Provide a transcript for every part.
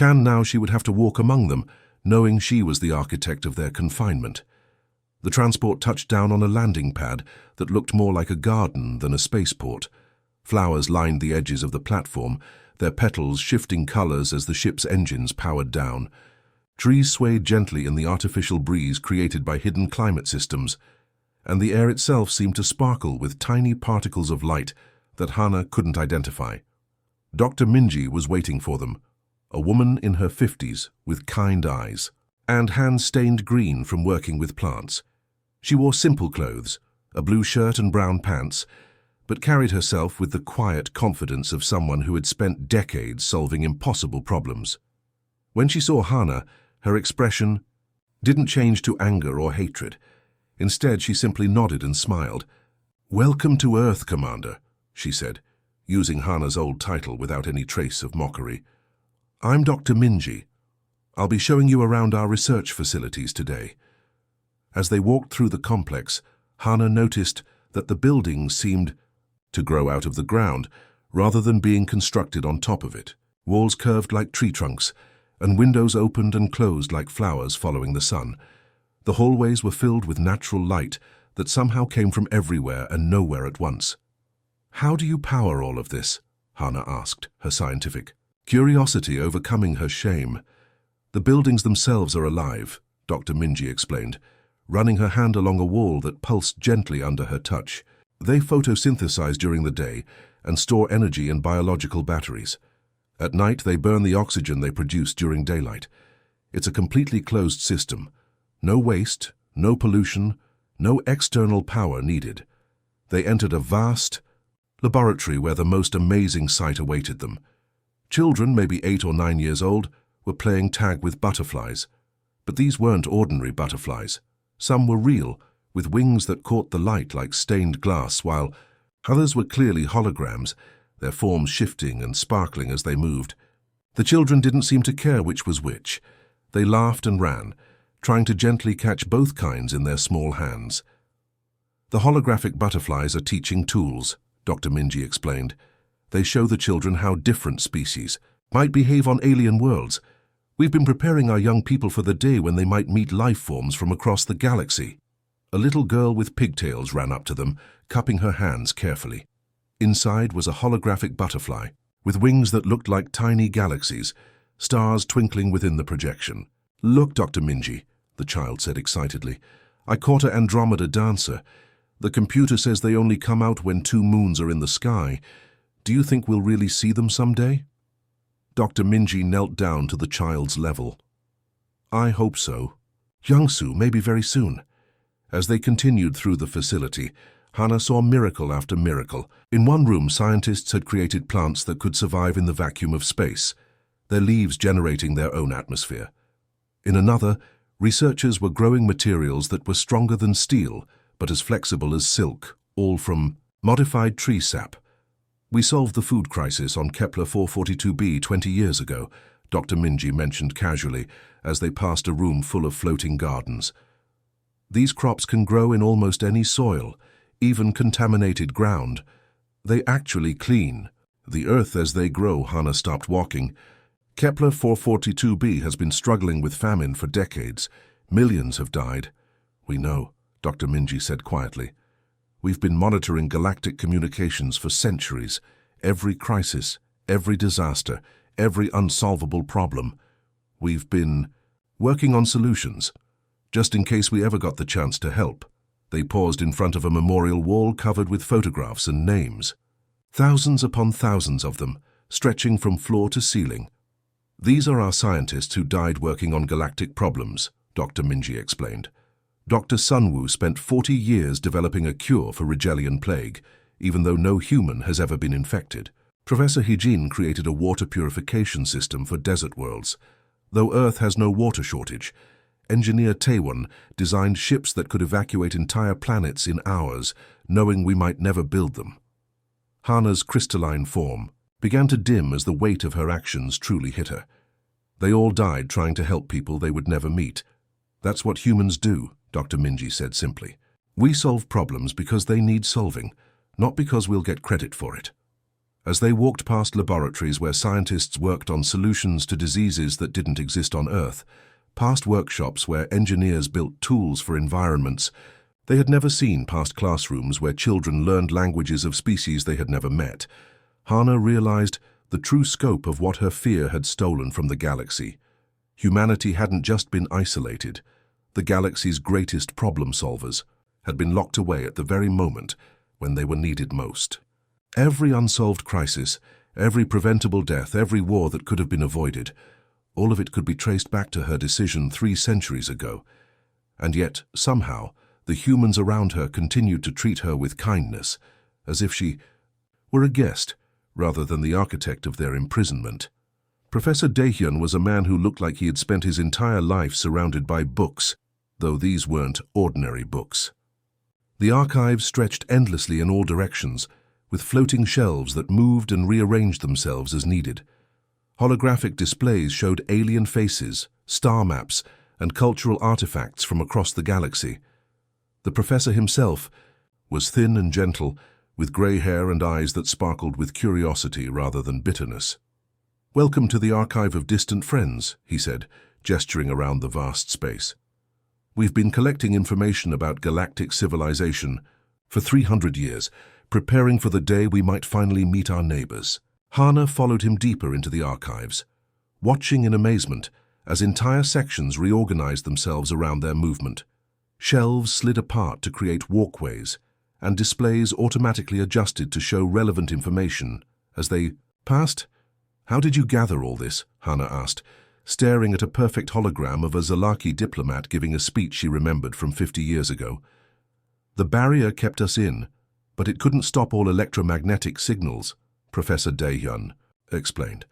Now she would have to walk among them, knowing she was the architect of their confinement. The transport touched down on a landing pad that looked more like a garden than a spaceport. Flowers lined the edges of the platform, their petals shifting colors as the ship's engines powered down. Trees swayed gently in the artificial breeze created by hidden climate systems, and the air itself seemed to sparkle with tiny particles of light that Hana couldn't identify. Dr. Minji was waiting for them, a woman in her 50s with kind eyes and hands stained green from working with plants. She wore simple clothes, a blue shirt and brown pants, but carried herself with the quiet confidence of someone who had spent decades solving impossible problems. When she saw Hana, her expression didn't change to anger or hatred. Instead, she simply nodded and smiled. "Welcome to Earth, Commander," she said, using Hana's old title without any trace of mockery. "I'm Dr. Minji. I'll be showing you around our research facilities today." As they walked through the complex, Hana noticed that the buildings seemed to grow out of the ground rather than being constructed on top of it. Walls curved like tree trunks, and windows opened and closed like flowers following the sun. The hallways were filled with natural light that somehow came from everywhere and nowhere at once. "How do you power all of this?" Hana asked, her scientific curiosity overcoming her shame. "The buildings themselves are alive," Dr. Minji explained, running her hand along a wall that pulsed gently under her touch. "They photosynthesize during the day and store energy in biological batteries. At night, they burn the oxygen they produce during daylight. It's a completely closed system. No waste, no pollution, no external power needed." They entered a vast laboratory where the most amazing sight awaited them. Children, maybe 8 or 9 years old, were playing tag with butterflies. But these weren't ordinary butterflies. Some were real, with wings that caught the light like stained glass, while others were clearly holograms, their forms shifting and sparkling as they moved. The children didn't seem to care which was which. They laughed and ran, trying to gently catch both kinds in their small hands. "The holographic butterflies are teaching tools," Dr. Minji explained. "They show the children how different species might behave on alien worlds. We've been preparing our young people for the day when they might meet life forms from across the galaxy." A little girl with pigtails ran up to them, cupping her hands carefully. Inside was a holographic butterfly, with wings that looked like tiny galaxies, stars twinkling within the projection. "Look, Dr. Minji," the child said excitedly. "I caught an Andromeda dancer. The computer says they only come out when 2 moons are in the sky. Do you think we'll really see them someday?" Dr. Minji knelt down to the child's level. "I hope so. Youngsu, maybe very soon." As they continued through the facility, Hana saw miracle after miracle. In one room, scientists had created plants that could survive in the vacuum of space, their leaves generating their own atmosphere. In another, researchers were growing materials that were stronger than steel, but as flexible as silk, all from modified tree sap. "We solved the food crisis on Kepler 442b 20 years ago," Dr. Minji mentioned casually as they passed a room full of floating gardens. "These crops can grow in almost any soil, even contaminated ground. They actually clean the earth as they grow." Hana stopped walking. "Kepler 442b has been struggling with famine for decades. Millions have died." "We know," Dr. Minji said quietly. "We've been monitoring galactic communications for centuries. Every crisis, every disaster, every unsolvable problem. We've been working on solutions, just in case we ever got the chance to help." They paused in front of a memorial wall covered with photographs and names. Thousands upon thousands of them, stretching from floor to ceiling. "These are our scientists who died working on galactic problems," Dr. Minji explained. "Dr. Sunwoo spent 40 years developing a cure for Rigelian plague, even though no human has ever been infected. Professor Hijin created a water purification system for desert worlds. Though Earth has no water shortage, engineer Taewon designed ships that could evacuate entire planets in hours, knowing we might never build them." Hana's crystalline form began to dim as the weight of her actions truly hit her. "They all died trying to help people they would never meet. That's what humans do," Dr. Minji said simply. "We solve problems because they need solving, not because we'll get credit for it." As they walked past laboratories where scientists worked on solutions to diseases that didn't exist on Earth, past workshops where engineers built tools for environments, they had never seen past classrooms where children learned languages of species they had never met, Hannah realized the true scope of what her fear had stolen from the galaxy. Humanity hadn't just been isolated. The galaxy's greatest problem solvers had been locked away at the very moment when they were needed most. Every unsolved crisis, every preventable death, every war that could have been avoided, all of it could be traced back to her decision 3 centuries ago. And yet, somehow, the humans around her continued to treat her with kindness, as if she were a guest, rather than the architect of their imprisonment. Professor Daehyun was a man who looked like he had spent his entire life surrounded by books, though these weren't ordinary books. The archives stretched endlessly in all directions, with floating shelves that moved and rearranged themselves as needed. Holographic displays showed alien faces, star maps, and cultural artifacts from across the galaxy. The professor himself was thin and gentle, with grey hair and eyes that sparkled with curiosity rather than bitterness. "Welcome to the Archive of Distant Friends," he said, gesturing around the vast space. "We've been collecting information about galactic civilization for 300 years, preparing for the day we might finally meet our neighbors." Hannah followed him deeper into the archives, watching in amazement as entire sections reorganized themselves around their movement. Shelves slid apart to create walkways, and displays automatically adjusted to show relevant information as they passed. "How did you gather all this?" Hannah asked, staring at a perfect hologram of a Zalaki diplomat giving a speech she remembered from 50 years ago. "The barrier kept us in, but it couldn't stop all electromagnetic signals," Professor Daehyun explained.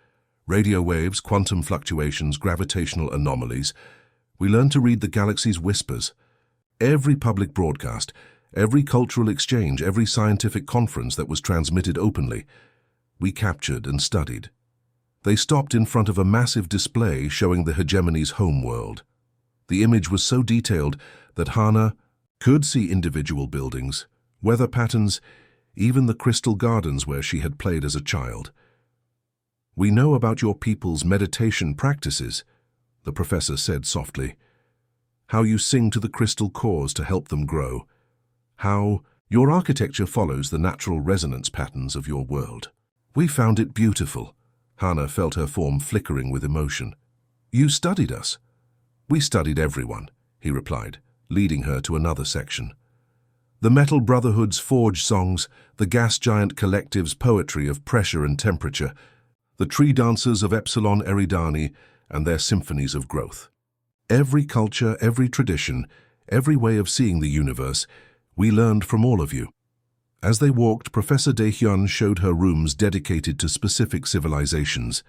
"Radio waves, quantum fluctuations, gravitational anomalies. We learned to read the galaxy's whispers. Every public broadcast, every cultural exchange, every scientific conference that was transmitted openly, we captured and studied." They stopped in front of a massive display showing the hegemony's homeworld. The image was so detailed that Hannah could see individual buildings, weather patterns, even the crystal gardens where she had played as a child. "We know about your people's meditation practices," the professor said softly. "How you sing to the crystal cores to help them grow. How your architecture follows the natural resonance patterns of your world. We found it beautiful." Hannah felt her form flickering with emotion. "You studied us." "We studied everyone," he replied, leading her to another section. The Metal Brotherhood's forge songs, the gas giant collective's poetry of pressure and temperature, the tree dancers of Epsilon Eridani and their symphonies of growth. Every culture, every tradition, every way of seeing the universe, we learned from all of you. As they walked, Professor Daehyun showed her rooms dedicated to specific civilizations.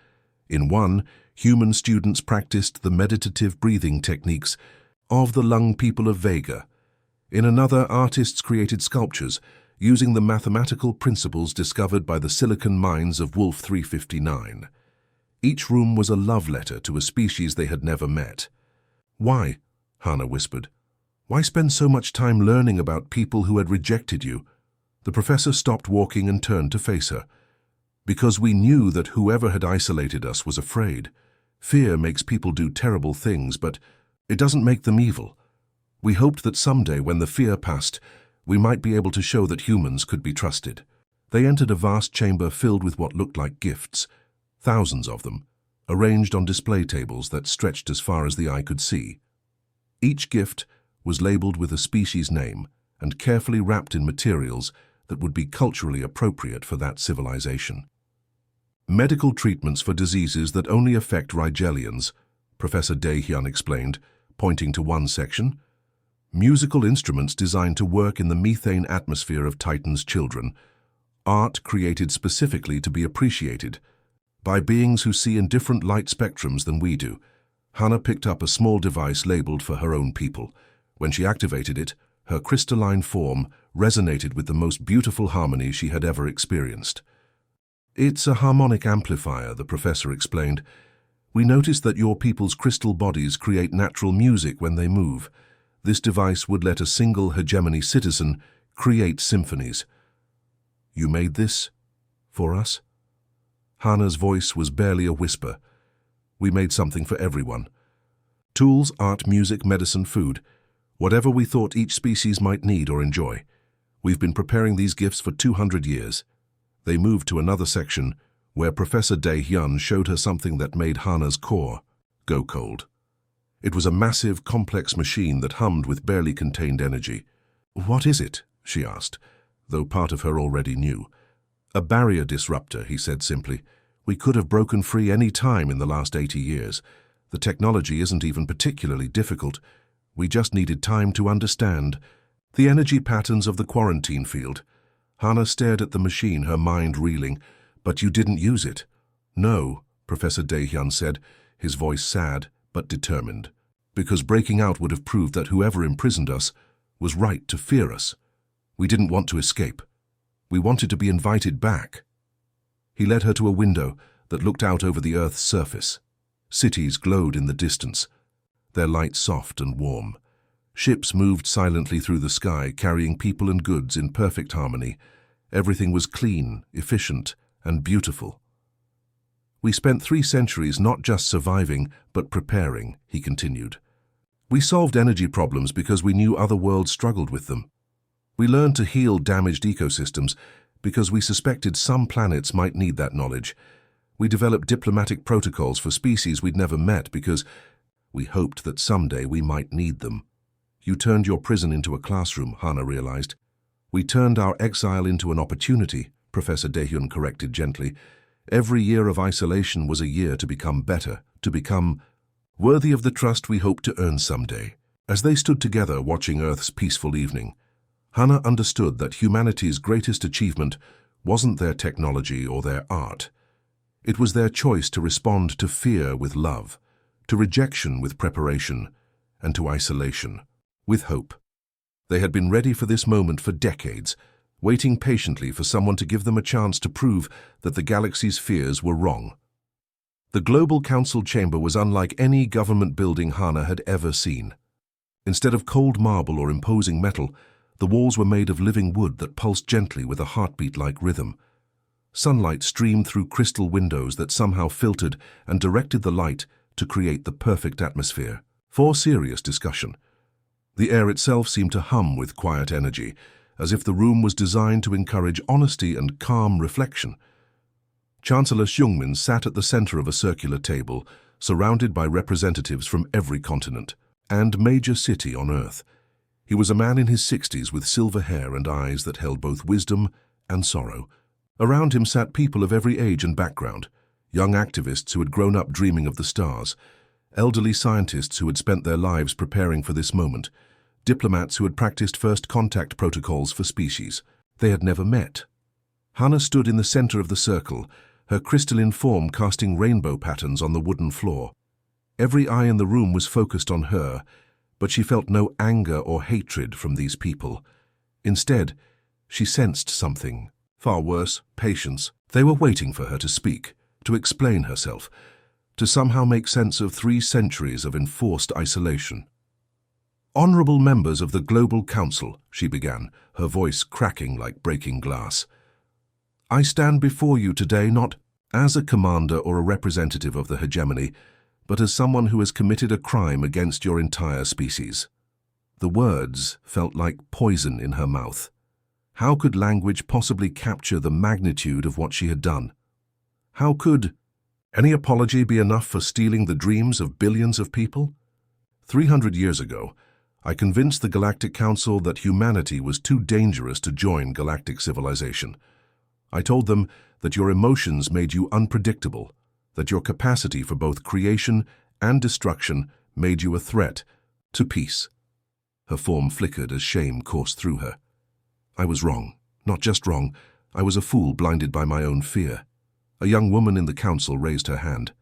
In one, human students practiced the meditative breathing techniques of the Lung people of Vega. In another, artists created sculptures using the mathematical principles discovered by the silicon mines of Wolf 359. Each room was a love letter to a species they had never met. "Why?" Hannah whispered. "Why spend so much time learning about people who had rejected you?" The professor stopped walking and turned to face her. "Because we knew that whoever had isolated us was afraid. Fear makes people do terrible things, but it doesn't make them evil. We hoped that someday, when the fear passed, we might be able to show that humans could be trusted." They entered a vast chamber filled with what looked like gifts, thousands of them, arranged on display tables that stretched as far as the eye could see. Each gift was labeled with a species name and carefully wrapped in materials that would be culturally appropriate for that civilization. "Medical treatments for diseases that only affect Rigelians," Professor Daehyun explained, pointing to one section. "Musical instruments designed to work in the methane atmosphere of Titan's children. Art created specifically to be appreciated by beings who see in different light spectrums than we do." Hannah picked up a small device labeled for her own people. When she activated it, her crystalline form resonated with the most beautiful harmony she had ever experienced. "It's a harmonic amplifier," the professor explained. "We noticed that your people's crystal bodies create natural music when they move. This device would let a single hegemony citizen create symphonies." "You made this for us?" Hana's voice was barely a whisper. We made something for everyone. Tools, art, music, medicine, food. Whatever we thought each species might need or enjoy. We've been preparing these gifts for 200 years. They moved to another section, where Professor Dae-hyun showed her something that made Hana's core go cold. It was a massive, complex machine that hummed with barely contained energy. "What is it?" she asked, though part of her already knew. "A barrier disruptor," he said simply. "We could have broken free any time in the last 80 years. The technology isn't even particularly difficult. We just needed time to understand the energy patterns of the quarantine field." Hana stared at the machine, her mind reeling. "But you didn't use it." "No," Professor Dae-hyun said, his voice sad but determined. "Because breaking out would have proved that whoever imprisoned us was right to fear us. We didn't want to escape. We wanted to be invited back." He led her to a window that looked out over the Earth's surface. Cities glowed in the distance, their light soft and warm. Ships moved silently through the sky, carrying people and goods in perfect harmony. Everything was clean, efficient, and beautiful. "We spent 3 centuries not just surviving, but preparing," he continued. "We solved energy problems because we knew other worlds struggled with them. We learned to heal damaged ecosystems because we suspected some planets might need that knowledge. We developed diplomatic protocols for species we'd never met because we hoped that someday we might need them." "You turned your prison into a classroom," Hana realized. "We turned our exile into an opportunity," Professor Dae-hyun corrected gently. "Every year of isolation was a year to become better, to become worthy of the trust we hope to earn someday." As they stood together watching Earth's peaceful evening, Hana understood that humanity's greatest achievement wasn't their technology or their art. It was their choice to respond to fear with love, to rejection with preparation, and to isolation with hope. They had been ready for this moment for decades, waiting patiently for someone to give them a chance to prove that the galaxy's fears were wrong. The Global Council chamber was unlike any government building Hana had ever seen. Instead of cold marble or imposing metal, the walls were made of living wood that pulsed gently with a heartbeat-like rhythm. Sunlight streamed through crystal windows that somehow filtered and directed the light to create the perfect atmosphere for serious discussion. The air itself seemed to hum with quiet energy, as if the room was designed to encourage honesty and calm reflection. Chancellor Seungmin sat at the center of a circular table, surrounded by representatives from every continent and major city on Earth. He was a man in his 60s with silver hair and eyes that held both wisdom and sorrow. Around him sat people of every age and background, young activists who had grown up dreaming of the stars, elderly scientists who had spent their lives preparing for this moment, diplomats who had practiced first contact protocols for species they had never met. Hana stood in the center of the circle, her crystalline form casting rainbow patterns on the wooden floor. Every eye in the room was focused on her, but she felt no anger or hatred from these people. Instead, she sensed something, far worse, patience. They were waiting for her to speak, to explain herself, to somehow make sense of 3 centuries of enforced isolation. "Honorable members of the Global Council," she began, her voice cracking like breaking glass. "I stand before you today not as a commander or a representative of the hegemony, but as someone who has committed a crime against your entire species." The words felt like poison in her mouth. How could language possibly capture the magnitude of what she had done? How could any apology be enough for stealing the dreams of billions of people? 300 years ago, I convinced the Galactic Council that humanity was too dangerous to join galactic civilization. I told them that your emotions made you unpredictable, that your capacity for both creation and destruction made you a threat to peace. Her form flickered as shame coursed through her. I was wrong. Not just wrong, I was a fool blinded by my own fear. A young woman in the council raised her hand.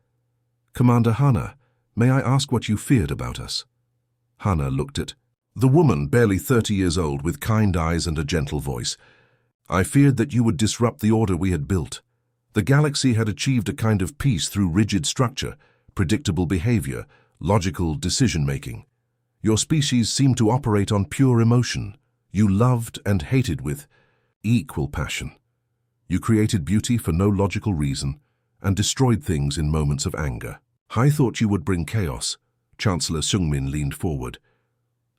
"Commander Hana, may I ask what you feared about us?" Hana looked at the woman, barely 30 years old, with kind eyes and a gentle voice. "I feared that you would disrupt the order we had built. The galaxy had achieved a kind of peace through rigid structure, predictable behavior, logical decision-making. Your species seemed to operate on pure emotion. You loved and hated with equal passion. You created beauty for no logical reason, and destroyed things in moments of anger. I thought you would bring chaos. Chancellor Seungmin leaned forward.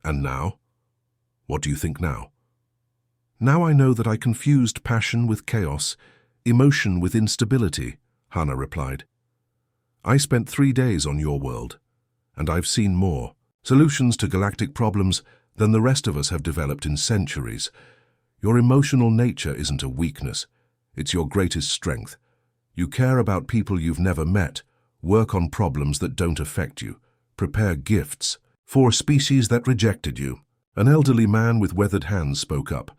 And now? What do you think now? Now I know that I confused passion with chaos, emotion with instability, Hana replied. I spent 3 days on your world, and I've seen more solutions to galactic problems than the rest of us have developed in centuries. Your emotional nature isn't a weakness, it's your greatest strength. You care about people you've never met, work on problems that don't affect you, prepare gifts for species that rejected you. An elderly man with weathered hands spoke up.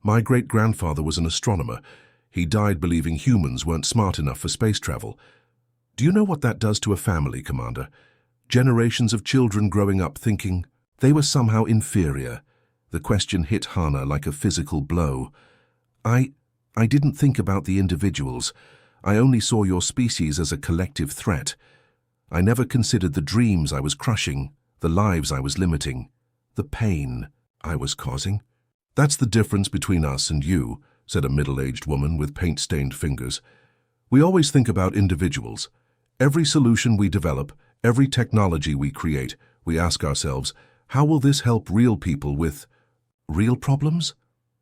My great-grandfather was an astronomer. He died believing humans weren't smart enough for space travel. Do you know what that does to a family, Commander? Generations of children growing up thinking they were somehow inferior. The question hit Hana like a physical blow. I didn't think about the individuals. I only saw your species as a collective threat. I never considered the dreams I was crushing, the lives I was limiting, the pain I was causing. That's the difference between us and you, said a middle-aged woman with paint-stained fingers. We always think about individuals. Every solution we develop, every technology we create, we ask ourselves, how will this help real people with real problems?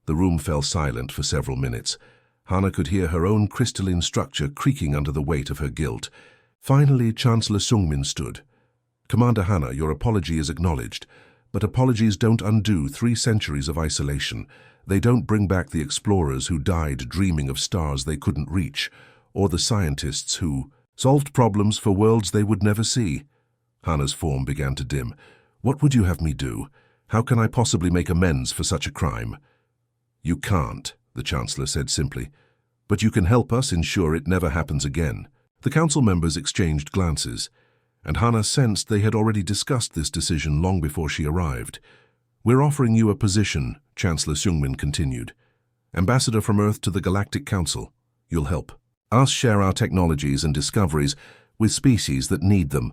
The room fell silent for several minutes. Hana could hear her own crystalline structure creaking under the weight of her guilt. Finally, Chancellor Seungmin stood. Commander Hana, your apology is acknowledged, but apologies don't undo 3 centuries of isolation. They don't bring back the explorers who died dreaming of stars they couldn't reach, or the scientists who solved problems for worlds they would never see. Hana's form began to dim. What would you have me do? How can I possibly make amends for such a crime? You can't, the Chancellor said simply, but you can help us ensure it never happens again. The council members exchanged glances, and Hana sensed they had already discussed this decision long before she arrived. We're offering you a position, Chancellor Seungmin continued. Ambassador from Earth to the Galactic Council. You'll help us share our technologies and discoveries with species that need them.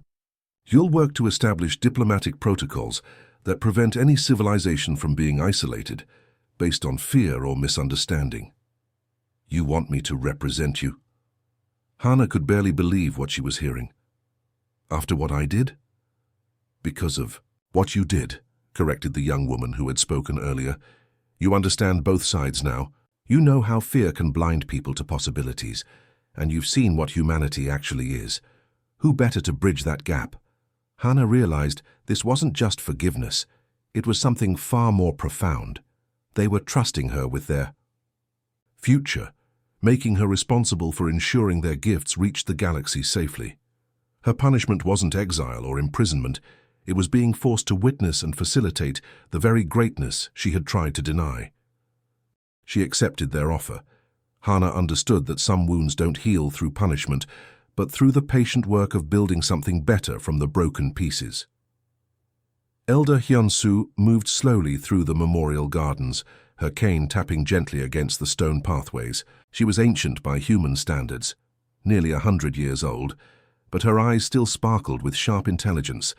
You'll work to establish diplomatic protocols that prevent any civilization from being isolated based on fear or misunderstanding. You want me to represent you? Hana could barely believe what she was hearing. After what I did? Because of what you did, corrected the young woman who had spoken earlier. You understand both sides now. You know how fear can blind people to possibilities, and you've seen what humanity actually is. Who better to bridge that gap? Hana realized this wasn't just forgiveness. It was something far more profound. They were trusting her with their future, making her responsible for ensuring their gifts reached the galaxy safely. Her punishment wasn't exile or imprisonment. It was being forced to witness and facilitate the very greatness she had tried to deny. She accepted their offer. Hana understood that some wounds don't heal through punishment, but through the patient work of building something better from the broken pieces. Elder Hyun-soo moved slowly through the memorial gardens, her cane tapping gently against the stone pathways. She was ancient by human standards, nearly 100 years old, but her eyes still sparkled with sharp intelligence.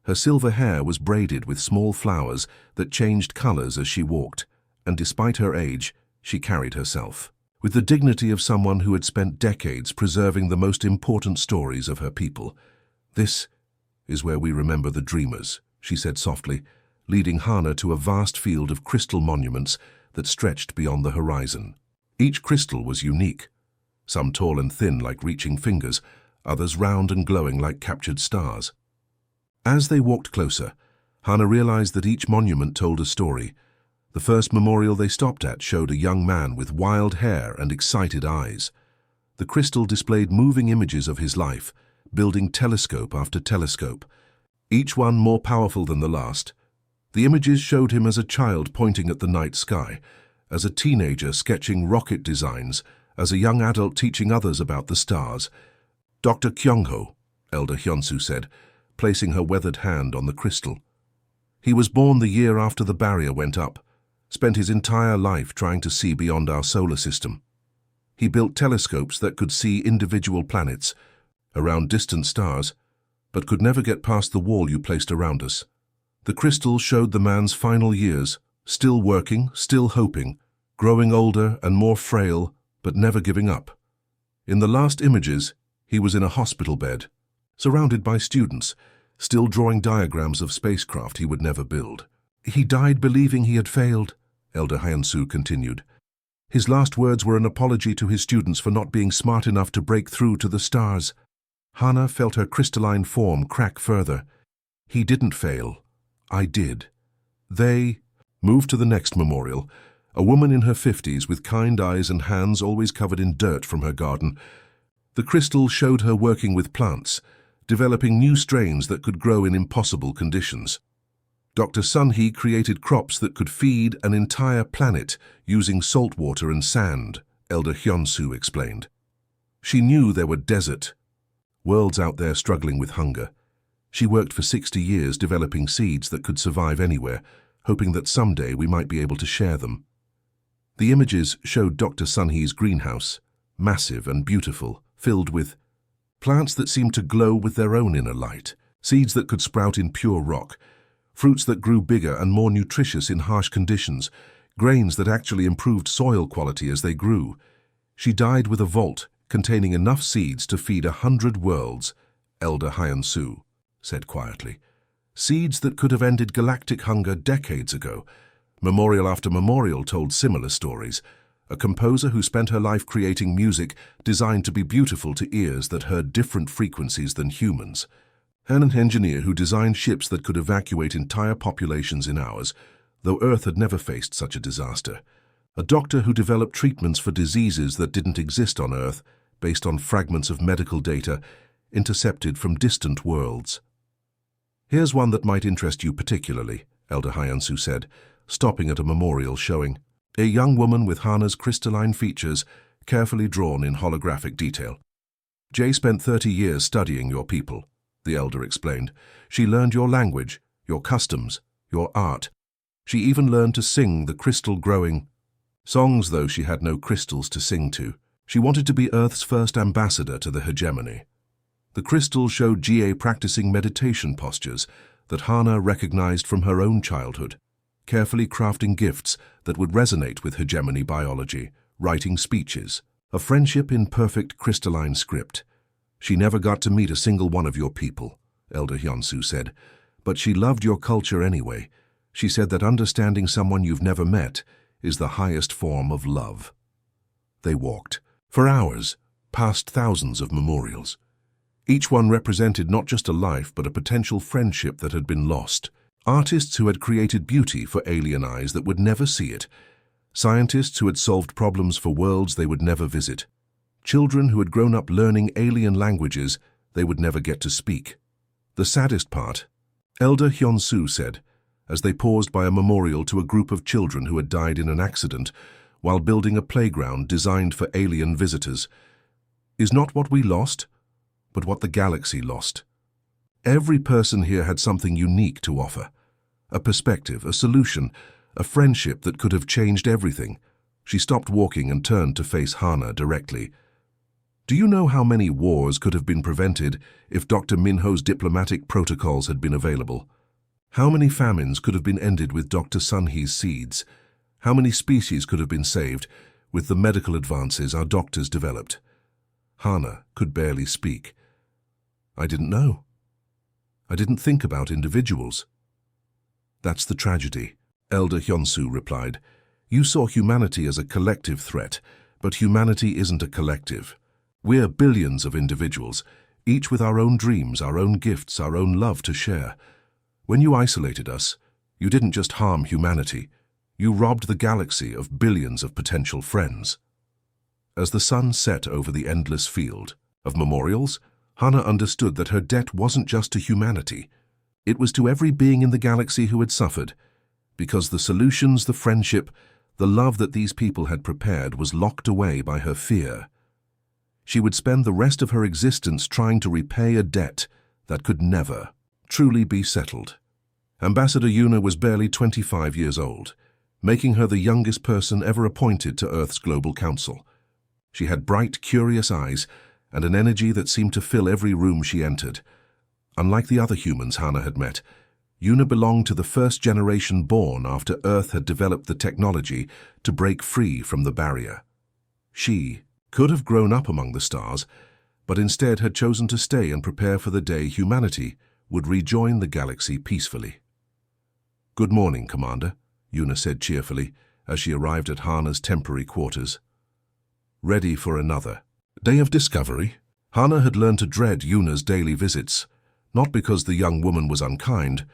Her silver hair was braided with small flowers that changed colors as she walked, and despite her age, she carried herself with the dignity of someone who had spent decades preserving the most important stories of her people. This is where we remember the dreamers, she said softly, leading Hana to a vast field of crystal monuments that stretched beyond the horizon. Each crystal was unique, some tall and thin like reaching fingers, others round and glowing like captured stars. As they walked closer, Hana realized that each monument told a story. The first memorial they stopped at showed a young man with wild hair and excited eyes. The crystal displayed moving images of his life, building telescope after telescope, each one more powerful than the last. The images showed him as a child pointing at the night sky, as a teenager sketching rocket designs, as a young adult teaching others about the stars. Dr. Kyung-ho, Elder Hyun-soo said, placing her weathered hand on the crystal. He was born the year after the barrier went up, spent his entire life trying to see beyond our solar system. He built telescopes that could see individual planets around distant stars, but could never get past the wall you placed around us. The crystal showed the man's final years, still working, still hoping, growing older and more frail, but never giving up. In the last images, he was in a hospital bed, surrounded by students, still drawing diagrams of spacecraft he would never build. He died believing he had failed, Elder Hyunsu continued. His last words were an apology to his students for not being smart enough to break through to the stars. Hana felt her crystalline form crack further. He didn't fail. I did. They moved to the next memorial, a woman in her 50s with kind eyes and hands always covered in dirt from her garden. The crystal showed her working with plants, developing new strains that could grow in impossible conditions. Dr. Sun-hee created crops that could feed an entire planet using salt water and sand, Elder Hyunsu explained. She knew there were desert worlds out there struggling with hunger. She worked for 60 years developing seeds that could survive anywhere, hoping that someday we might be able to share them. The images showed Dr. Sun-hee's greenhouse, massive and beautiful, filled with plants that seemed to glow with their own inner light, seeds that could sprout in pure rock, fruits that grew bigger and more nutritious in harsh conditions, grains that actually improved soil quality as they grew. She died with a vault containing enough seeds to feed 100 worlds, Elder Hyunsu said quietly. Seeds that could have ended galactic hunger decades ago. Memorial after memorial told similar stories. A composer who spent her life creating music designed to be beautiful to ears that heard different frequencies than humans. And an engineer who designed ships that could evacuate entire populations in hours, though Earth had never faced such a disaster. A doctor who developed treatments for diseases that didn't exist on Earth, based on fragments of medical data intercepted from distant worlds. Here's one that might interest you particularly, Elder Hyunsu said, stopping at a memorial showing a young woman with Hana's crystalline features carefully drawn in holographic detail. Jay spent 30 years studying your people, the elder explained. She learned your language, your customs, your art. She even learned to sing the crystal-growing songs, though she had no crystals to sing to. She wanted to be Earth's first ambassador to the hegemony. The crystal showed Jie practicing meditation postures that Hana recognized from her own childhood, carefully crafting gifts that would resonate with hegemony biology, writing speeches, a friendship in perfect crystalline script. She never got to meet a single one of your people, Elder Hyunsu said, but she loved your culture anyway. She said that understanding someone you've never met is the highest form of love. They walked, for hours, past thousands of memorials. Each one represented not just a life but a potential friendship that had been lost. Artists who had created beauty for alien eyes that would never see it. Scientists who had solved problems for worlds they would never visit. Children who had grown up learning alien languages they would never get to speak. The saddest part, Elder Hyunsu said, as they paused by a memorial to a group of children who had died in an accident while building a playground designed for alien visitors, is not what we lost, but what the galaxy lost. Every person here had something unique to offer. A perspective, a solution, a friendship that could have changed everything. She stopped walking and turned to face Hana directly. Do you know how many wars could have been prevented if Dr. Minho's diplomatic protocols had been available? How many famines could have been ended with Dr. Sun-hee's seeds? How many species could have been saved with the medical advances our doctors developed? Hana could barely speak. I didn't know. I didn't think about individuals. That's the tragedy, Elder Hyunsu replied. You saw humanity as a collective threat, but humanity isn't a collective. We're billions of individuals, each with our own dreams, our own gifts, our own love to share. When you isolated us, you didn't just harm humanity. You robbed the galaxy of billions of potential friends. As the sun set over the endless field of memorials, Hana understood that her debt wasn't just to humanity. It was to every being in the galaxy who had suffered, because the solutions, the friendship, the love that these people had prepared was locked away by her fear. She would spend the rest of her existence trying to repay a debt that could never truly be settled. Ambassador Yuna was barely 25 years old, making her the youngest person ever appointed to Earth's Global Council. She had bright, curious eyes and an energy that seemed to fill every room she entered. Unlike the other humans Hana had met, Yuna belonged to the first generation born after Earth had developed the technology to break free from the barrier. She could have grown up among the stars, but instead had chosen to stay and prepare for the day humanity would rejoin the galaxy peacefully. "Good morning, Commander," Una said cheerfully as she arrived at Hana's temporary quarters. Ready for another day of discovery? Hana had learned to dread Una's daily visits, not because the young woman was unkind,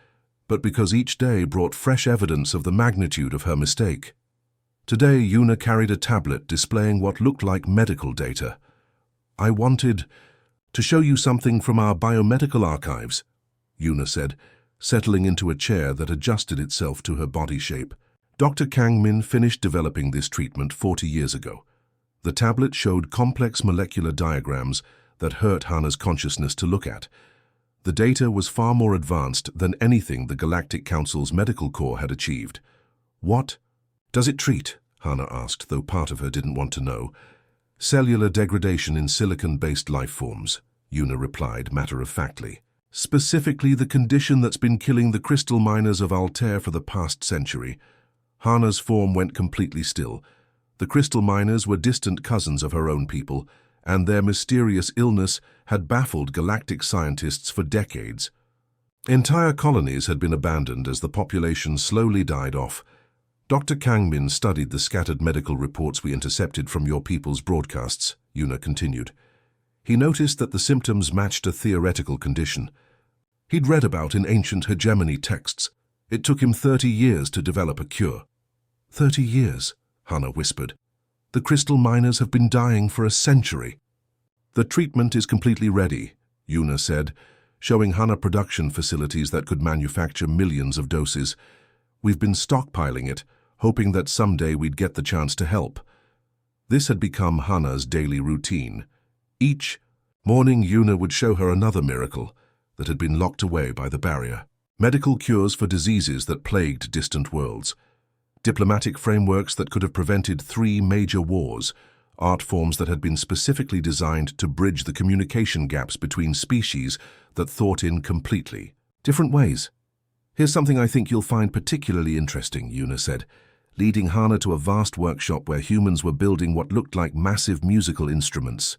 but because each day brought fresh evidence of the magnitude of her mistake. Today, Una carried a tablet displaying what looked like medical data. "I wanted to show you something from our biomedical archives," Una said, settling into a chair that adjusted itself to her body shape. Dr. Kang Min finished developing this treatment 40 years ago. The tablet showed complex molecular diagrams that hurt Hana's consciousness to look at. The data was far more advanced than anything the Galactic Council's medical corps had achieved. "What does it treat?" Hana asked, though part of her didn't want to know. "Cellular degradation in silicon-based life forms," Una replied matter-of-factly. "Specifically the condition that's been killing the crystal miners of Altair for the past century." Hana's form went completely still. The crystal miners were distant cousins of her own people, and their mysterious illness had baffled galactic scientists for decades. Entire colonies had been abandoned as the population slowly died off. Dr. Kang Min studied the scattered medical reports we intercepted from your people's broadcasts, Una continued. He noticed that the symptoms matched a theoretical condition he'd read about in ancient hegemony texts. It took him 30 years to develop a cure. 30 years, Hana whispered. "The crystal miners have been dying for a century." "The treatment is completely ready," Una said, showing Hana production facilities that could manufacture millions of doses. "We've been stockpiling it, hoping that someday we'd get the chance to help." This had become Hana's daily routine. Each morning, Una would show her another miracle that had been locked away by the barrier. Medical cures for diseases that plagued distant worlds. Diplomatic frameworks that could have prevented 3 major wars. Art forms that had been specifically designed to bridge the communication gaps between species that thought in completely different ways. "Here's something I think you'll find particularly interesting," Una said, leading Hana to a vast workshop where humans were building what looked like massive musical instruments.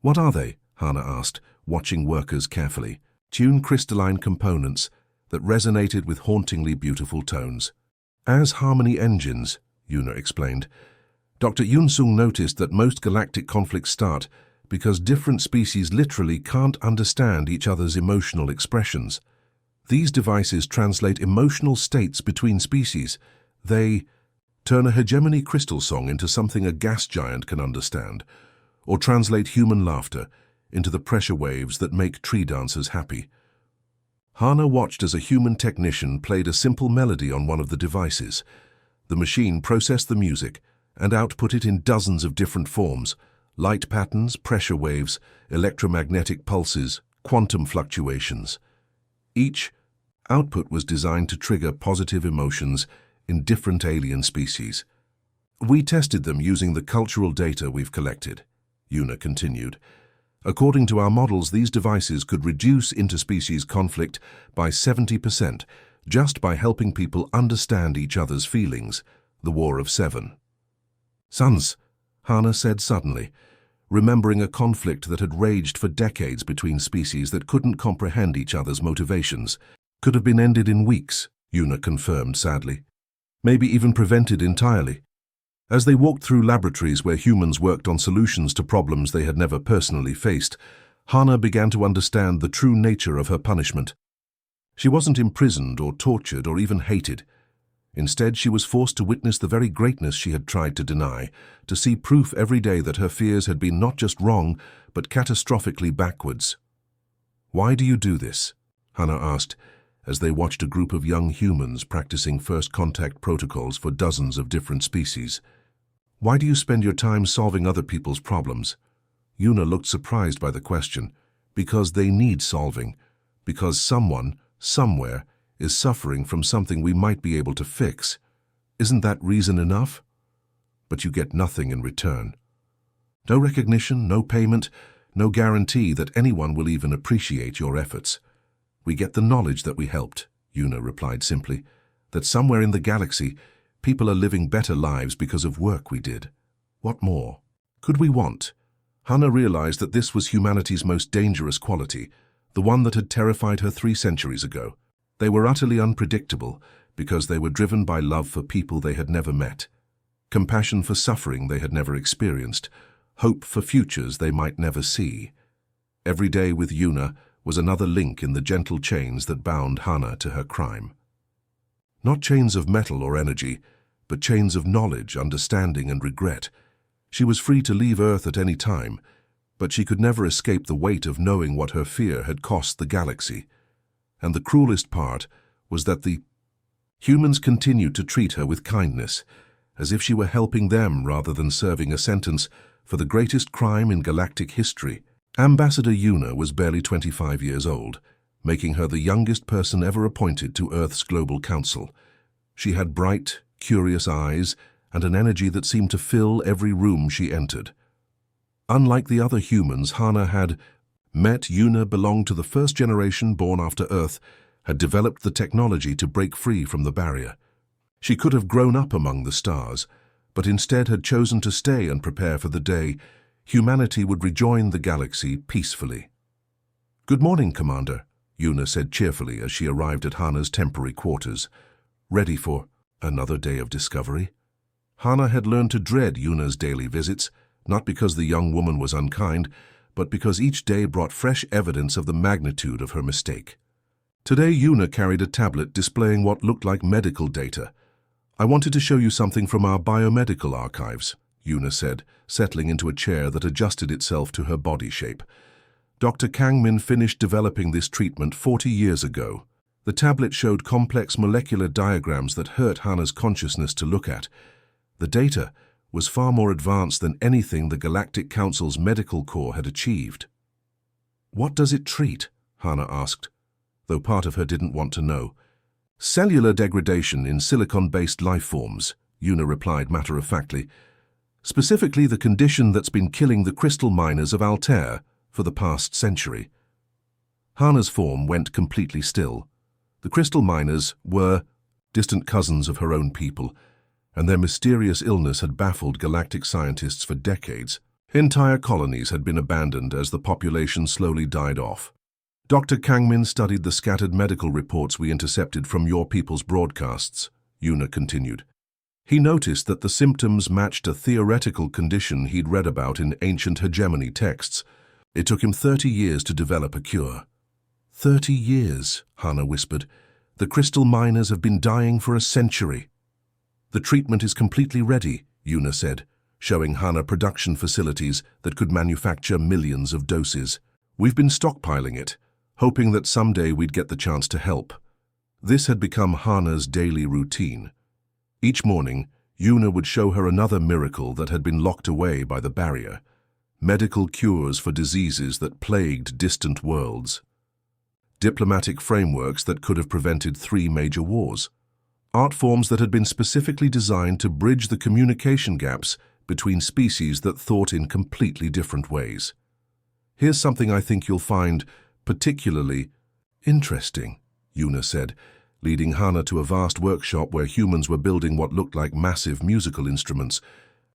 "What are they?" Hana asked, watching workers carefully. "Tuned crystalline components that resonated with hauntingly beautiful tones. As harmony engines," Una explained. Dr. Yunsung noticed that most galactic conflicts start because different species literally can't understand each other's emotional expressions. These devices translate emotional states between species. They turn a hegemony crystal song into something a gas giant can understand, or translate human laughter into the pressure waves that make tree dancers happy. Hana watched as a human technician played a simple melody on one of the devices. The machine processed the music and output it in dozens of different forms: light patterns, pressure waves, electromagnetic pulses, quantum fluctuations. Each output was designed to trigger positive emotions in different alien species. "We tested them using the cultural data we've collected," Una continued. "According to our models, these devices could reduce interspecies conflict by 70% just by helping people understand each other's feelings." The War of Seven. "Sons," Hana said suddenly, remembering a conflict that had raged for decades between species that couldn't comprehend each other's motivations. "Could have been ended in weeks," Una confirmed sadly. "Maybe even prevented entirely." As they walked through laboratories where humans worked on solutions to problems they had never personally faced, Hana began to understand the true nature of her punishment. She wasn't imprisoned or tortured or even hated. Instead, she was forced to witness the very greatness she had tried to deny, to see proof every day that her fears had been not just wrong, but catastrophically backwards. "Why do you do this?" Hana asked, as they watched a group of young humans practicing first contact protocols for dozens of different species. "Why do you spend your time solving other people's problems?" Una looked surprised by the question. "Because they need solving. Because someone, somewhere, is suffering from something we might be able to fix. Isn't that reason enough? But you get nothing in return. No recognition, no payment, no guarantee that anyone will even appreciate your efforts. We get the knowledge that we helped," Una replied simply, "that somewhere in the galaxy, people are living better lives because of work we did. What more?" Could we want? Hannah realized that this was humanity's most dangerous quality, the one that had terrified her 3 centuries ago. They were utterly unpredictable because they were driven by love for people they had never met, compassion for suffering they had never experienced, hope for futures they might never see. Every day with Una was another link in the gentle chains that bound Hannah to her crime. Not chains of metal or energy, but chains of knowledge, understanding, and regret. She was free to leave Earth at any time, but she could never escape the weight of knowing what her fear had cost the galaxy. And the cruelest part was that the humans continued to treat her with kindness, as if she were helping them rather than serving a sentence for the greatest crime in galactic history. Ambassador Una was barely 25 years old, making her the youngest person ever appointed to Earth's Global Council. She had bright, curious eyes and an energy that seemed to fill every room she entered. Unlike the other humans Hannah had met, Una belonged to the first generation born after Earth, had developed the technology to break free from the barrier. She could have grown up among the stars, but instead had chosen to stay and prepare for the day humanity would rejoin the galaxy peacefully. "Good morning, Commander," Una said cheerfully as she arrived at Hannah's temporary quarters. Ready for another day of discovery? Hannah had learned to dread Una's daily visits, not because the young woman was unkind, but because each day brought fresh evidence of the magnitude of her mistake. Today, Una carried a tablet displaying what looked like medical data. "I wanted to show you something from our biomedical archives," Una said, settling into a chair that adjusted itself to her body shape. "Dr. Kangmin finished developing this treatment 40 years ago." The tablet showed complex molecular diagrams that hurt Hannah's consciousness to look at. The data was far more advanced than anything the Galactic Council's medical corps had achieved. "What does it treat?" Hannah asked, though part of her didn't want to know. "Cellular degradation in silicon-based life forms," Una replied matter-of-factly. "Specifically the condition that's been killing the crystal miners of Altair for the past century." Hannah's form went completely still. The crystal miners were distant cousins of her own people, and their mysterious illness had baffled galactic scientists for decades. Entire colonies had been abandoned as the population slowly died off. "Dr. Kangmin studied the scattered medical reports we intercepted from your people's broadcasts," Una continued. "He noticed that the symptoms matched a theoretical condition he'd read about in ancient hegemony texts. It took him 30 years to develop a cure." 30 years, Hannah whispered. "The crystal miners have been dying for a century." "The treatment is completely ready," Una said, showing Hannah production facilities that could manufacture millions of doses. "We've been stockpiling it, hoping that someday we'd get the chance to help." This had become Hannah's daily routine. Each morning, Una would show her another miracle that had been locked away by the barrier. Medical cures for diseases that plagued distant worlds. Diplomatic frameworks that could have prevented 3 major wars. Art forms that had been specifically designed to bridge the communication gaps between species that thought in completely different ways. "Here's something I think you'll find particularly interesting," Una said, leading Hannah to a vast workshop where humans were building what looked like massive musical instruments.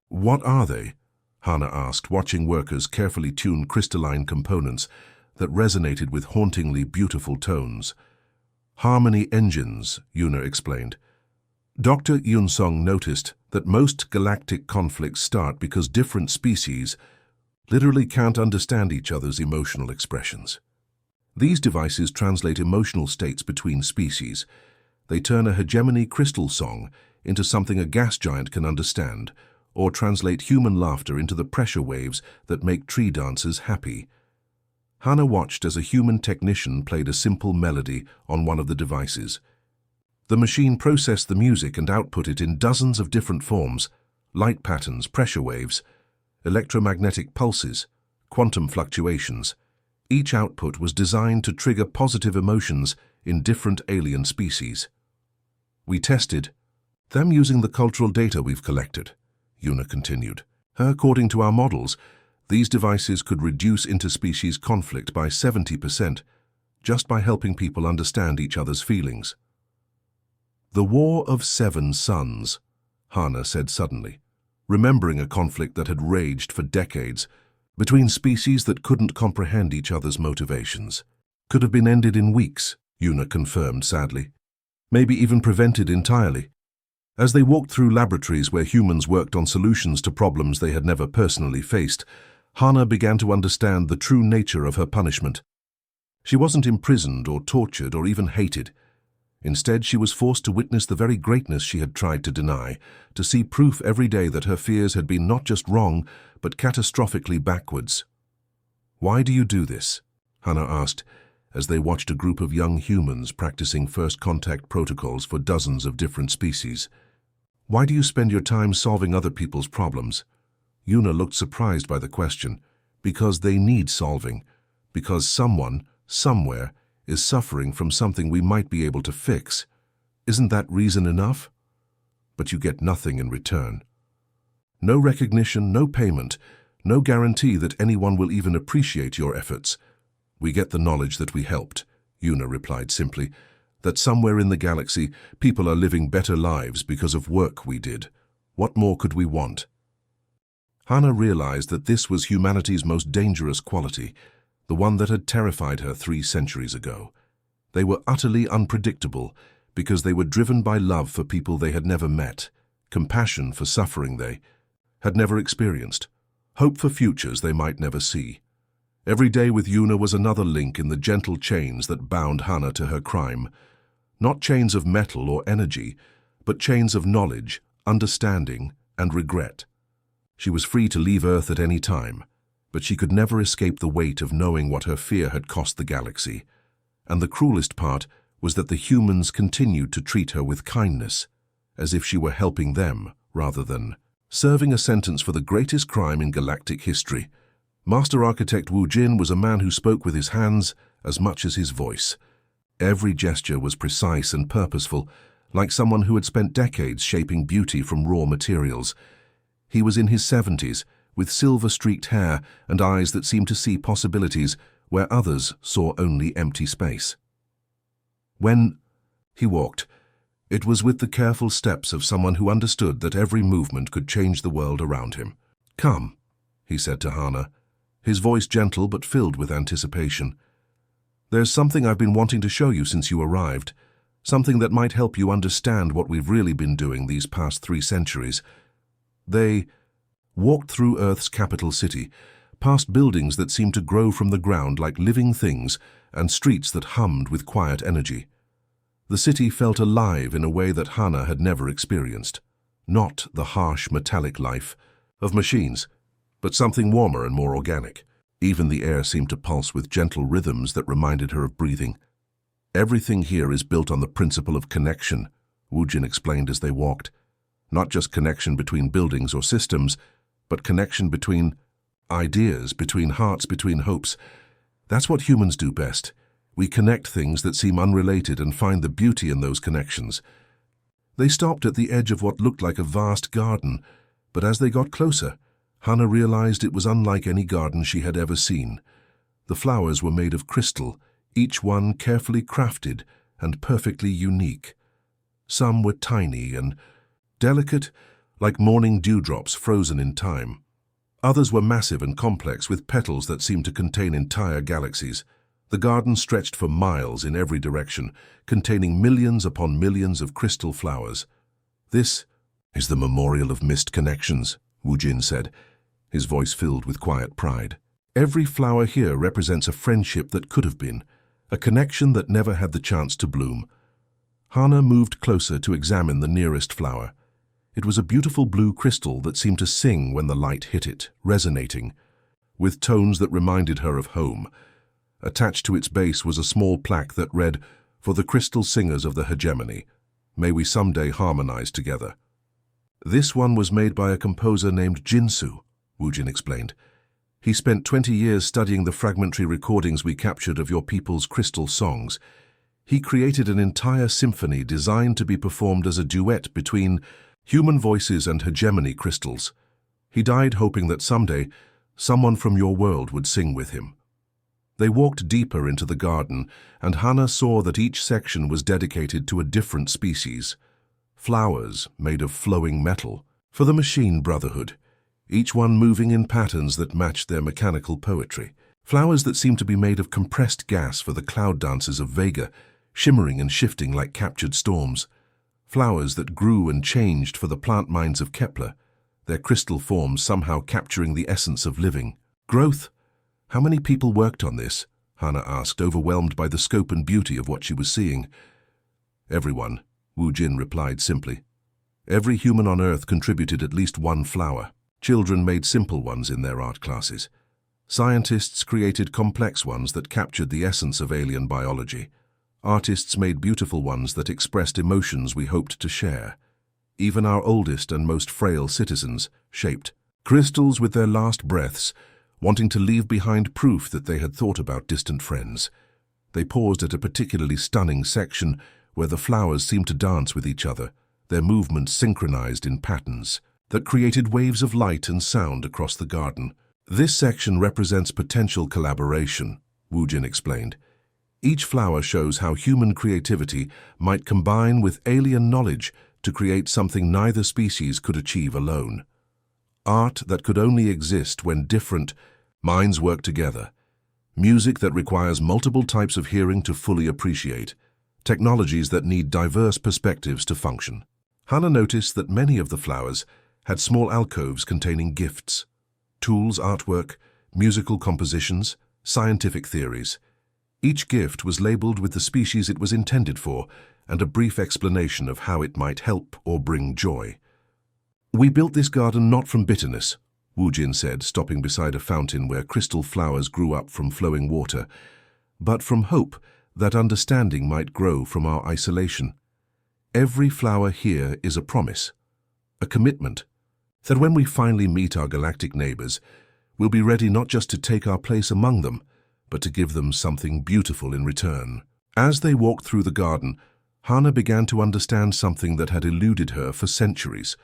"What are they?" Hannah asked, watching workers carefully tune crystalline components that resonated with hauntingly beautiful tones. "Harmony engines," Una explained. Dr. Yunsong noticed that most galactic conflicts start because different species literally can't understand each other's emotional expressions. These devices translate emotional states between species. They turn a hegemony crystal song into something a gas giant can understand, or translate human laughter into the pressure waves that make tree dancers happy. Hannah watched as a human technician played a simple melody on one of the devices. The machine processed the music and output it in dozens of different forms: light patterns, pressure waves, electromagnetic pulses, quantum fluctuations. Each output was designed to trigger positive emotions in different alien species. "We tested them using the cultural data we've collected," Una continued. "According to our models, these devices could reduce interspecies conflict by 70% just by helping people understand each other's feelings." "The War of 7 Suns," Hannah said suddenly. remembering a conflict that had raged for decades between species that couldn't comprehend each other's motivations. Could have been ended in weeks, Una confirmed sadly. Maybe even prevented entirely. As they walked through laboratories where humans worked on solutions to problems they had never personally faced, Hana began to understand the true nature of her punishment. She wasn't imprisoned or tortured or even hated. Instead, she was forced to witness the very greatness she had tried to deny, to see proof every day that her fears had been not just wrong, but catastrophically backwards. "Why do you do this?" Hana asked, as they watched a group of young humans practicing first contact protocols for dozens of different species. "Why do you spend your time solving other people's problems?" Una looked surprised by the question. "Because they need solving. Because someone, somewhere, is suffering from something we might be able to fix. Isn't that reason enough? But you get nothing in return. No recognition, no payment, no guarantee that anyone will even appreciate your efforts. We get the knowledge that we helped," Una replied simply, "that somewhere in the galaxy people are living better lives because of work we did. What more could we want?" Hana realized that this was humanity's most dangerous quality, the one that had terrified her 3 centuries ago. They were utterly unpredictable because they were driven by love for people they had never met, compassion for suffering they had never experienced, hope for futures they might never see. Every day with Una was another link in the gentle chains that bound Hana to her crime. Not chains of metal or energy, but chains of knowledge, understanding, and regret. She was free to leave Earth at any time, but she could never escape the weight of knowing what her fear had cost the galaxy. And the cruelest part was that the humans continued to treat her with kindness, as if she were helping them rather than serving a sentence for the greatest crime in galactic history. Master Architect Wu Jin was a man who spoke with his hands as much as his voice. Every gesture was precise and purposeful, like someone who had spent decades shaping beauty from raw materials. He was in his 70s, with silver-streaked hair and eyes that seemed to see possibilities where others saw only empty space. When he walked, it was with the careful steps of someone who understood that every movement could change the world around him. "Come," he said to Hana, his voice gentle but filled with anticipation. "There's something I've been wanting to show you since you arrived, something that might help you understand what we've really been doing these past 3 centuries. They walked through Earth's capital city, past buildings that seemed to grow from the ground like living things and streets that hummed with quiet energy. The city felt alive in a way that Hana had never experienced. Not the harsh, metallic life of machines, but something warmer and more organic. Even the air seemed to pulse with gentle rhythms that reminded her of breathing. "Everything here is built on the principle of connection," Wu Jin explained as they walked. "Not just connection between buildings or systems, but connection between ideas, between hearts, between hopes. That's what humans do best. We connect things that seem unrelated and find the beauty in those connections." They stopped at the edge of what looked like a vast garden, but as they got closer, Hana realized it was unlike any garden she had ever seen. The flowers were made of crystal, each one carefully crafted and perfectly unique. Some were tiny and delicate, like morning dewdrops frozen in time. Others were massive and complex, with petals that seemed to contain entire galaxies. The garden stretched for miles in every direction, containing millions upon millions of crystal flowers. "This is the memorial of missed connections," Wu Jin said, his voice filled with quiet pride. "Every flower here represents a friendship that could have been, a connection that never had the chance to bloom." Hana moved closer to examine the nearest flower. It was a beautiful blue crystal that seemed to sing when the light hit it, resonating, with tones that reminded her of home. Attached to its base was a small plaque that read, "For the crystal singers of the hegemony. May we someday harmonize together." "This one was made by a composer named Jinsu," Wu Jin explained. "He spent 20 years studying the fragmentary recordings we captured of your people's crystal songs. He created an entire symphony designed to be performed as a duet between human voices and hegemony crystals. He died hoping that someday someone from your world would sing with him." They walked deeper into the garden, and Hana saw that each section was dedicated to a different species. Flowers made of flowing metal, for the Machine Brotherhood, each one moving in patterns that matched their mechanical poetry. Flowers that seemed to be made of compressed gas for the cloud dances of Vega, shimmering and shifting like captured storms. Flowers that grew and changed for the plant minds of Kepler, their crystal forms somehow capturing the essence of living. Growth? How many people worked on this? Hannah asked, overwhelmed by the scope and beauty of what she was seeing. Everyone, Wu Jin replied simply. Every human on Earth contributed at least one flower. Children made simple ones in their art classes. Scientists created complex ones that captured the essence of alien biology. Artists made beautiful ones that expressed emotions we hoped to share. Even our oldest and most frail citizens shaped crystals with their last breaths, wanting to leave behind proof that they had thought about distant friends. They paused at a particularly stunning section where the flowers seemed to dance with each other, their movements synchronized in patterns that created waves of light and sound across the garden. This section represents potential collaboration, Wu Jin explained. Each flower shows how human creativity might combine with alien knowledge to create something neither species could achieve alone. Art that could only exist when different minds work together. Music that requires multiple types of hearing to fully appreciate. Technologies that need diverse perspectives to function. Hannah noticed that many of the flowers had small alcoves containing gifts. Tools, artwork, musical compositions, scientific theories. Each gift was labeled with the species it was intended for and a brief explanation of how it might help or bring joy. We built this garden not from bitterness, Wu Jin said, stopping beside a fountain where crystal flowers grew up from flowing water, but from hope that understanding might grow from our isolation. Every flower here is a promise, a commitment, that when we finally meet our galactic neighbors, we'll be ready not just to take our place among them, but to give them something beautiful in return. As they walked through the garden, Hannah began to understand something that had eluded her for centuries.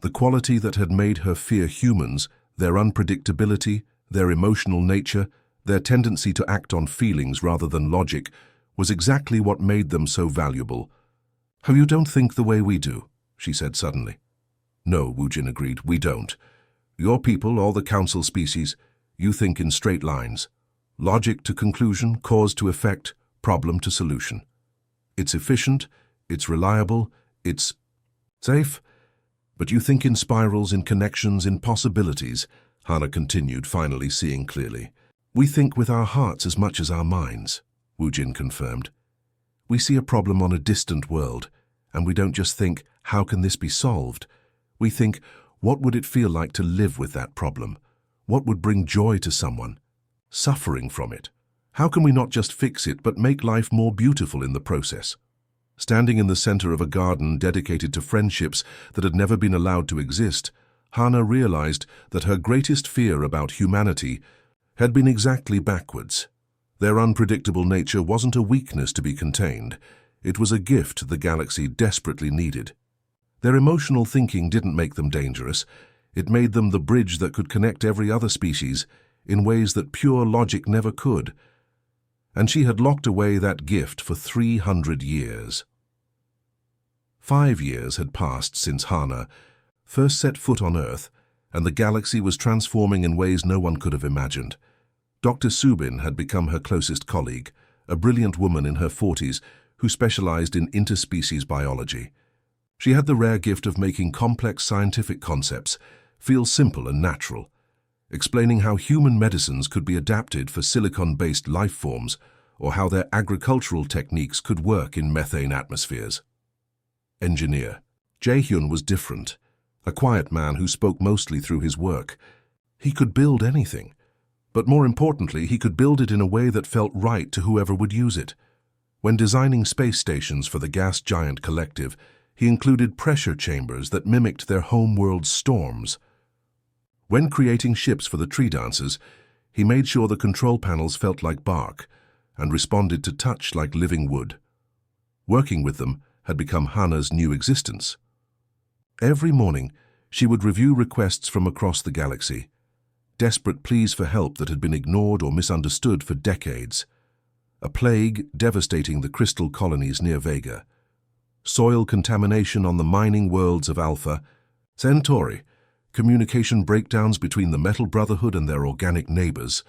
The quality that had made her fear humans, their unpredictability, their emotional nature, their tendency to act on feelings rather than logic, was exactly what made them so valuable. "Oh, you don't think the way we do," she said suddenly. "No," Wu Jin agreed, "we don't. Your people, all the council species, you think in straight lines. Logic to conclusion, cause to effect, problem to solution. It's efficient, it's reliable, it's safe. But you think in spirals, in connections, in possibilities," Hannah continued, finally seeing clearly. "We think with our hearts as much as our minds," Wu Jin confirmed. "We see a problem on a distant world, and we don't just think, how can this be solved? We think, what would it feel like to live with that problem? What would bring joy to someone? Suffering from it? How can we not just fix it, but make life more beautiful in the process?" Standing in the center of a garden dedicated to friendships that had never been allowed to exist, Hannah realized that her greatest fear about humanity had been exactly backwards. Their unpredictable nature wasn't a weakness to be contained. It was a gift the galaxy desperately needed. Their emotional thinking didn't make them dangerous. It made them the bridge that could connect every other species in ways that pure logic never could. And she had locked away that gift for 300 years. 5 years had passed since Hannah first set foot on Earth, and the galaxy was transforming in ways no one could have imagined. Dr. Subin had become her closest colleague, a brilliant woman in her 40s who specialized in interspecies biology. She had the rare gift of making complex scientific concepts feel simple and natural, explaining how human medicines could be adapted for silicon-based life forms or how their agricultural techniques could work in methane atmospheres. Engineer. Jae-hyun was different, a quiet man who spoke mostly through his work. He could build anything, but more importantly, he could build it in a way that felt right to whoever would use it. When designing space stations for the gas giant collective, he included pressure chambers that mimicked their home-world's storms. When creating ships for the tree dancers, he made sure the control panels felt like bark and responded to touch like living wood. Working with them had become Hannah's new existence. Every morning, she would review requests from across the galaxy, desperate pleas for help that had been ignored or misunderstood for decades. A plague devastating the crystal colonies near Vega. Soil contamination on the mining worlds of Alpha, Centauri, communication breakdowns between the Metal Brotherhood and their organic neighbors.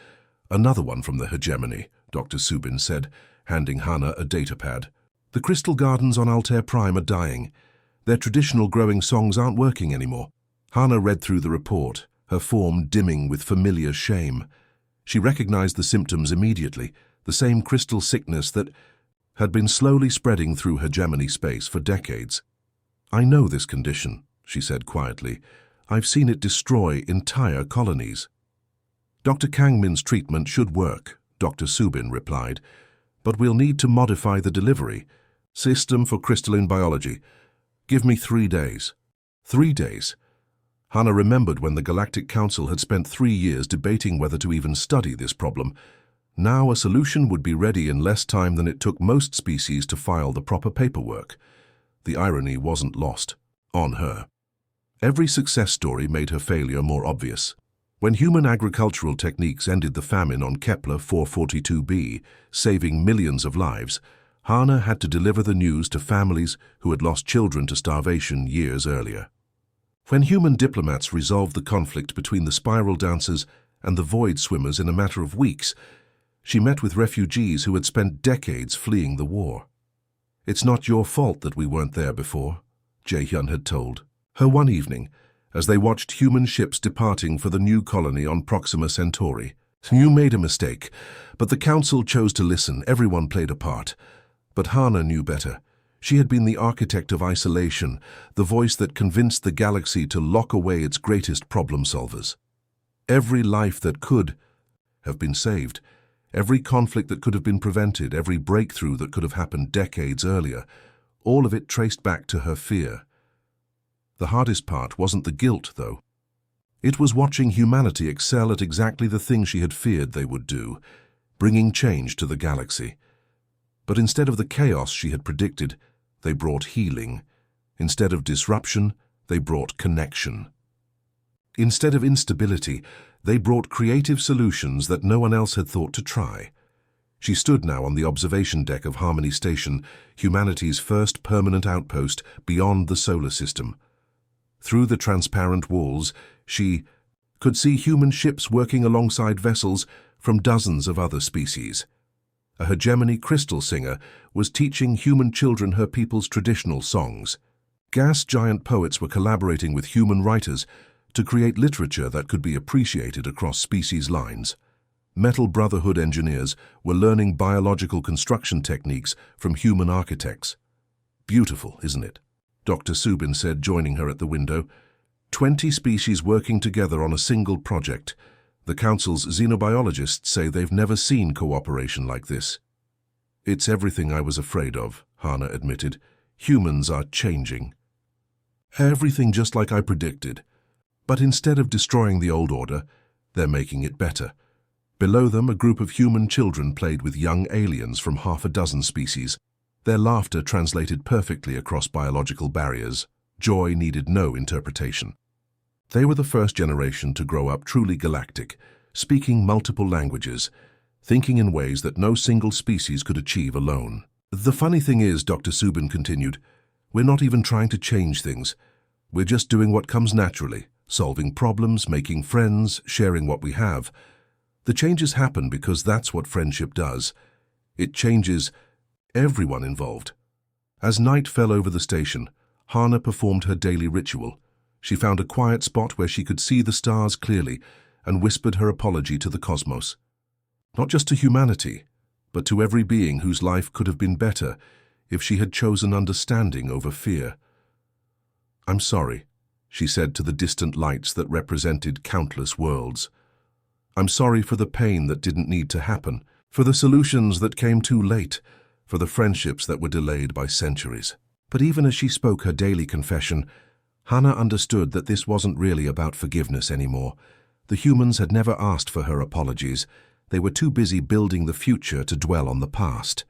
Another one from the hegemony, Dr. Subin said, handing Hannah a datapad. The crystal gardens on Altair Prime are dying. Their traditional growing songs aren't working anymore. Hannah read through the report, her form dimming with familiar shame. She recognized the symptoms immediately, the same crystal sickness that had been slowly spreading through hegemony space for decades. I know this condition, she said quietly. I've seen it destroy entire colonies. Dr. Kangmin's treatment should work, Dr. Subin replied, but we'll need to modify the delivery system for crystalline biology. Give me 3 days. 3 days. Hannah remembered when the Galactic Council had spent 3 years debating whether to even study this problem. Now a solution would be ready in less time than it took most species to file the proper paperwork. The irony wasn't lost on her. Every success story made her failure more obvious. When human agricultural techniques ended the famine on Kepler 442b, saving millions of lives, Hannah had to deliver the news to families who had lost children to starvation years earlier. When human diplomats resolved the conflict between the spiral dancers and the void swimmers in a matter of weeks, she met with refugees who had spent decades fleeing the war. It's not your fault that we weren't there before, Jae-hyun had told her one evening, as they watched human ships departing for the new colony on Proxima Centauri. You made a mistake, but the council chose to listen. Everyone played a part. But Hannah knew better. She had been the architect of isolation, the voice that convinced the galaxy to lock away its greatest problem solvers. Every life that could have been saved, every conflict that could have been prevented, every breakthrough that could have happened decades earlier, all of it traced back to her fear. The hardest part wasn't the guilt, though. It was watching humanity excel at exactly the thing she had feared they would do, bringing change to the galaxy. But instead of the chaos she had predicted, they brought healing. Instead of disruption, they brought connection. Instead of instability, they brought creative solutions that no one else had thought to try. She stood now on the observation deck of Harmony Station, humanity's first permanent outpost beyond the solar system. Through the transparent walls, she could see human ships working alongside vessels from dozens of other species. A hegemony crystal singer was teaching human children her people's traditional songs. Gas giant poets were collaborating with human writers to create literature that could be appreciated across species lines. Metal Brotherhood engineers were learning biological construction techniques from human architects. Beautiful, isn't it? Dr. Subin said, joining her at the window. 20 species working together on a single project. The Council's xenobiologists say they've never seen cooperation like this. It's everything I was afraid of, Hannah admitted. Humans are changing. Everything just like I predicted. But instead of destroying the old order, they're making it better. Below them, a group of human children played with young aliens from half a dozen species. Their laughter translated perfectly across biological barriers. Joy needed no interpretation. They were the first generation to grow up truly galactic, speaking multiple languages, thinking in ways that no single species could achieve alone. The funny thing is, Dr. Subin continued, we're not even trying to change things. We're just doing what comes naturally, solving problems, making friends, sharing what we have. The changes happen because that's what friendship does. It changes everyone involved. As night fell over the station, Hannah performed her daily ritual. She found a quiet spot where she could see the stars clearly and whispered her apology to the cosmos. Not just to humanity, but to every being whose life could have been better if she had chosen understanding over fear. I'm sorry, she said to the distant lights that represented countless worlds. I'm sorry for the pain that didn't need to happen, for the solutions that came too late, for the friendships that were delayed by centuries. But even as she spoke her daily confession, Hannah understood that this wasn't really about forgiveness anymore. The humans had never asked for her apologies. They were too busy building the future to dwell on the past.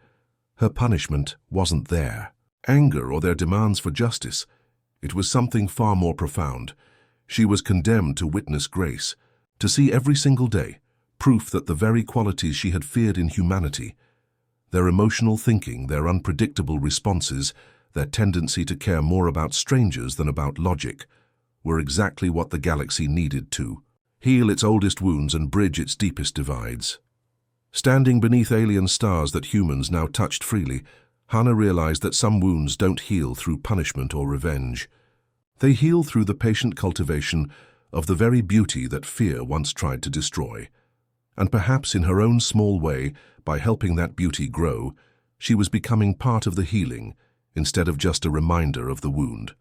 Her punishment wasn't their anger or their demands for justice. It was something far more profound. She was condemned to witness grace, to see every single day proof that the very qualities she had feared in humanity, their emotional thinking, their unpredictable responses, their tendency to care more about strangers than about logic, were exactly what the galaxy needed to heal its oldest wounds and bridge its deepest divides. Standing beneath alien stars that humans now touched freely, Hannah realized that some wounds don't heal through punishment or revenge. They heal through the patient cultivation of the very beauty that fear once tried to destroy. And perhaps in her own small way, by helping that beauty grow, she was becoming part of the healing, instead of just a reminder of the wound.